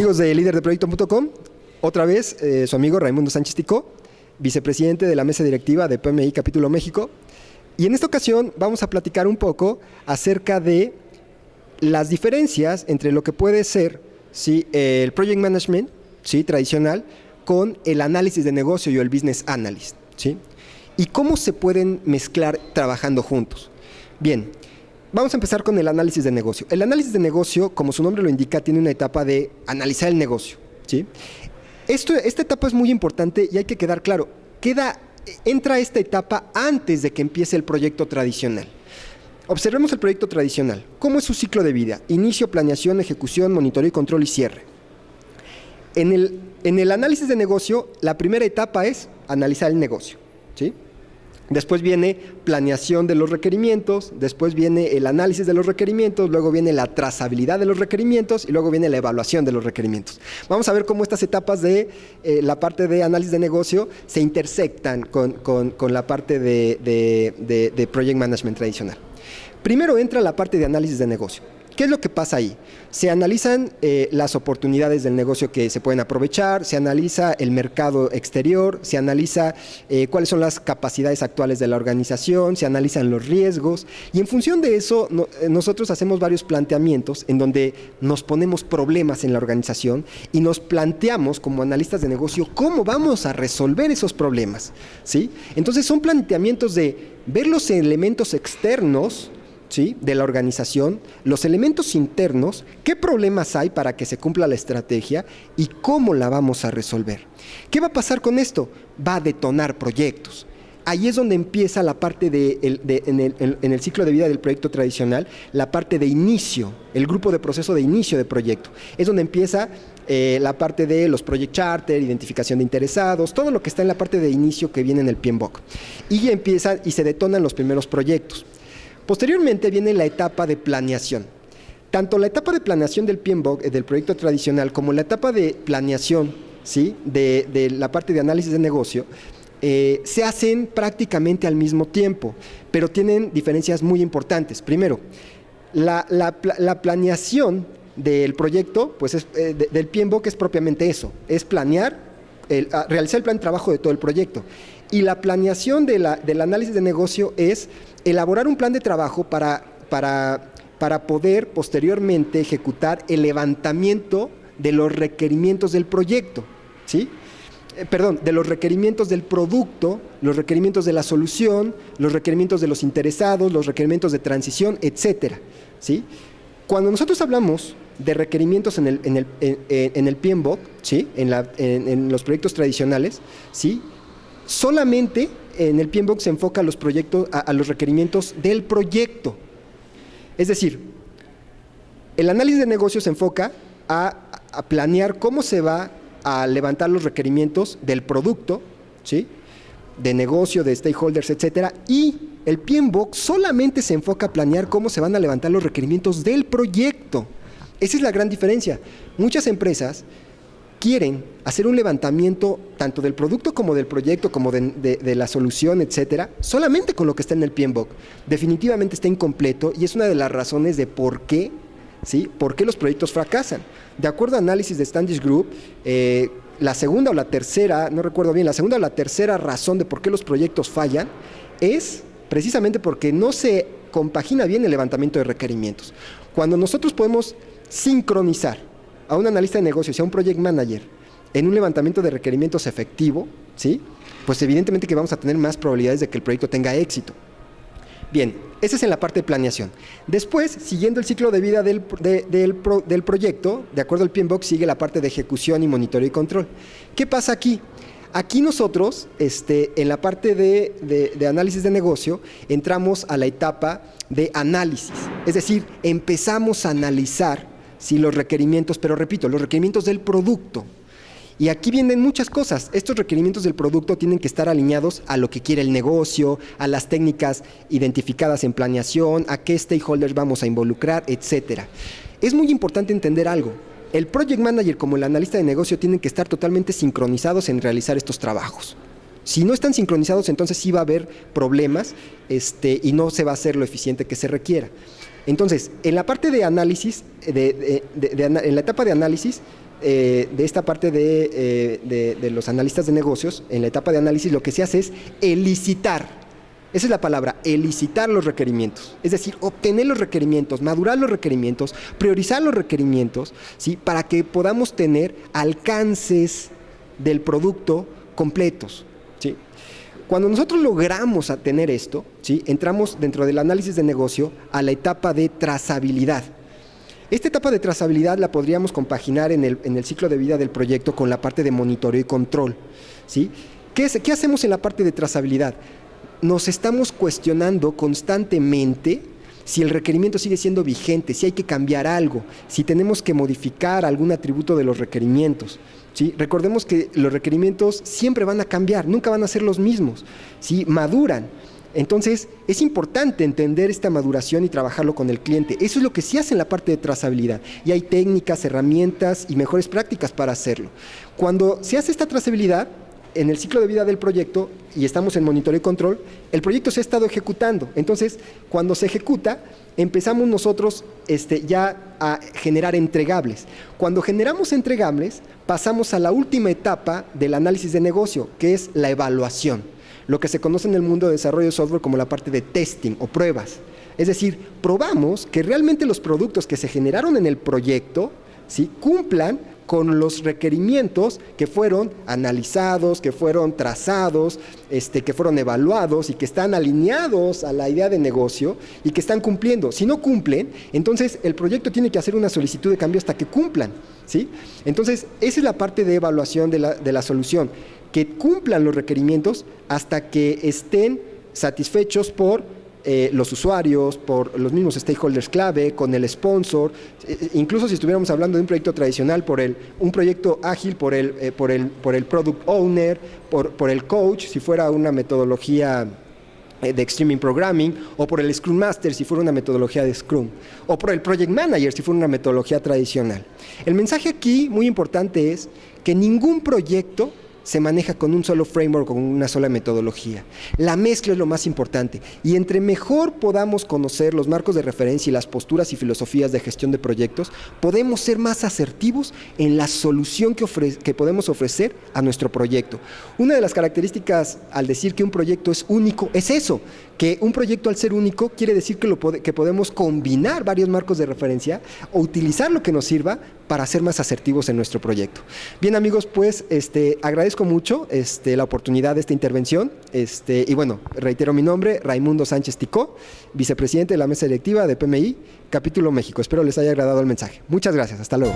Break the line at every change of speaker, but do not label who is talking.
Amigos de líderdeproyecto.com, otra vez su amigo Raimundo Sánchez Ticó, vicepresidente de la mesa directiva de PMI Capítulo México. Y en esta ocasión vamos a platicar un poco acerca de las diferencias entre lo que puede ser el Project Management tradicional con el análisis de negocio y el Business Analyst. Y cómo se pueden mezclar trabajando juntos. Bien, vamos a empezar con el análisis de negocio. El análisis de negocio, como su nombre lo indica, tiene una etapa de analizar el negocio. Esta etapa es muy importante y hay que quedar claro. Entra esta etapa antes de que empiece el proyecto tradicional. Observemos el proyecto tradicional. ¿Cómo es su ciclo de vida? Inicio, planeación, ejecución, monitoreo, control y cierre. En el análisis de negocio, la primera etapa es analizar el negocio. Después viene planeación de los requerimientos, después viene el análisis de los requerimientos, luego viene la trazabilidad de los requerimientos y luego viene la evaluación de los requerimientos. Vamos a ver cómo estas etapas de la parte de análisis de negocio se intersectan con la parte de Project Management tradicional. Primero entra la parte de análisis de negocio. ¿Qué es lo que pasa ahí? Se analizan las oportunidades del negocio que se pueden aprovechar, se analiza el mercado exterior, se analiza cuáles son las capacidades actuales de la organización, se analizan los riesgos y en función de eso nosotros hacemos varios planteamientos en donde nos ponemos problemas en la organización y nos planteamos como analistas de negocio cómo vamos a resolver esos problemas. Entonces son planteamientos de ver los elementos externos de la organización, los elementos internos, qué problemas hay para que se cumpla la estrategia y cómo la vamos a resolver. ¿Qué va a pasar con esto? Va a detonar proyectos. Ahí es donde empieza la parte en el ciclo de vida del proyecto tradicional, la parte de inicio, el grupo de proceso de inicio de proyecto. Es donde empieza la parte de los project charter, identificación de interesados, todo lo que está en la parte de inicio que viene en el PMBOK. Y empieza y se detonan los primeros proyectos. Posteriormente viene la etapa de planeación. Tanto la etapa de planeación del PMBOK, del proyecto tradicional, como la etapa de planeación de la parte de análisis de negocio, se hacen prácticamente al mismo tiempo, pero tienen diferencias muy importantes. Primero, la planeación del proyecto, pues del PMBOK es propiamente eso, es planear, realizar el plan de trabajo de todo el proyecto. Y la planeación del análisis de negocio es elaborar un plan de trabajo para poder posteriormente ejecutar el levantamiento de los requerimientos del proyecto, de los requerimientos del producto, los requerimientos de la solución, los requerimientos de los interesados, los requerimientos de transición, etcétera. Cuando nosotros hablamos de requerimientos en el PMBOK, en los proyectos tradicionales, solamente en el PMBOK se enfoca a los proyectos, a los requerimientos del proyecto. Es decir, el análisis de negocio se enfoca a planear cómo se va a levantar los requerimientos del producto, de negocio, de stakeholders, etcétera, y el PMBOK solamente se enfoca a planear cómo se van a levantar los requerimientos del proyecto. Esa es la gran diferencia. Muchas empresas quieren hacer un levantamiento tanto del producto como del proyecto, como de la solución, etcétera, solamente con lo que está en el PMBOK. Definitivamente está incompleto y es una de las razones de por qué los proyectos fracasan. De acuerdo a análisis de Standish Group, la segunda o la tercera, no recuerdo bien, la segunda o la tercera razón de por qué los proyectos fallan es precisamente porque no se compagina bien el levantamiento de requerimientos. Cuando nosotros podemos sincronizar a un analista de negocios y a un project manager en un levantamiento de requerimientos efectivo, pues evidentemente que vamos a tener más probabilidades de que el proyecto tenga éxito. Bien, esa es en la parte de planeación. Después, siguiendo el ciclo de vida del proyecto, de acuerdo al PMBOK, sigue la parte de ejecución y monitoreo y control. ¿Qué pasa aquí? Aquí nosotros, en la parte de análisis de negocio, entramos a la etapa de análisis. Es decir, empezamos a analizar los requerimientos, pero repito, los requerimientos del producto. Y aquí vienen muchas cosas. Estos requerimientos del producto tienen que estar alineados a lo que quiere el negocio, a las técnicas identificadas en planeación, a qué stakeholders vamos a involucrar, etcétera. Es muy importante entender algo. El project manager como el analista de negocio tienen que estar totalmente sincronizados en realizar estos trabajos. Si no están sincronizados, entonces sí va a haber problemas y no se va a hacer lo eficiente que se requiera. Entonces, en la parte de análisis, en la etapa de análisis, de esta parte de los analistas de negocios, en la etapa de análisis, lo que se hace es elicitar. Esa es la palabra, elicitar los requerimientos. Es decir, obtener los requerimientos, madurar los requerimientos, priorizar los requerimientos, ¿sí? Para que podamos tener alcances del producto completos, ¿sí? Cuando nosotros logramos tener esto, ¿sí? Entramos dentro del análisis de negocio a la etapa de trazabilidad. Esta etapa de trazabilidad la podríamos compaginar en el ciclo de vida del proyecto con la parte de monitoreo y control, ¿sí? ¿Qué hacemos en la parte de trazabilidad? Nos estamos cuestionando constantemente si el requerimiento sigue siendo vigente, si hay que cambiar algo, si tenemos que modificar algún atributo de los requerimientos, ¿sí? Recordemos que los requerimientos siempre van a cambiar, nunca van a ser los mismos, ¿sí? Maduran. Entonces, es importante entender esta maduración y trabajarlo con el cliente. Eso es lo que se hace en la parte de trazabilidad. Y hay técnicas, herramientas y mejores prácticas para hacerlo. Cuando se hace esta trazabilidad, en el ciclo de vida del proyecto, y estamos en monitoreo y control, el proyecto se ha estado ejecutando. Entonces, cuando se ejecuta, empezamos nosotros ya a generar entregables. Cuando generamos entregables, pasamos a la última etapa del análisis de negocio, que es la evaluación. Lo que se conoce en el mundo de desarrollo de software como la parte de testing o pruebas. Es decir, probamos que realmente los productos que se generaron en el proyecto, ¿sí? Cumplan con los requerimientos que fueron analizados, que fueron trazados, que fueron evaluados y que están alineados a la idea de negocio y que están cumpliendo. Si no cumplen, entonces el proyecto tiene que hacer una solicitud de cambio hasta que cumplan, ¿sí? Entonces, esa es la parte de evaluación de la solución, que cumplan los requerimientos hasta que estén satisfechos por los usuarios, por los mismos stakeholders clave, con el sponsor, incluso si estuviéramos hablando de un proyecto tradicional, un proyecto ágil por el product owner, por el coach, si fuera una metodología de Extreme Programming, o por el Scrum Master, si fuera una metodología de Scrum, o por el Project Manager, si fuera una metodología tradicional. El mensaje aquí, muy importante, es que ningún proyecto se maneja con un solo framework, con una sola metodología. La mezcla es lo más importante. Y entre mejor podamos conocer los marcos de referencia y las posturas y filosofías de gestión de proyectos, podemos ser más asertivos en la solución que podemos ofrecer a nuestro proyecto. Una de las características al decir que un proyecto es único es eso, que un proyecto al ser único quiere decir que podemos combinar varios marcos de referencia o utilizar lo que nos sirva para ser más asertivos en nuestro proyecto. Bien, amigos, pues agradezco mucho la oportunidad de esta intervención y bueno, reitero mi nombre, Raimundo Sánchez Ticó, vicepresidente de la mesa directiva de PMI, Capítulo México. Espero les haya agradado el mensaje. Muchas gracias, hasta luego.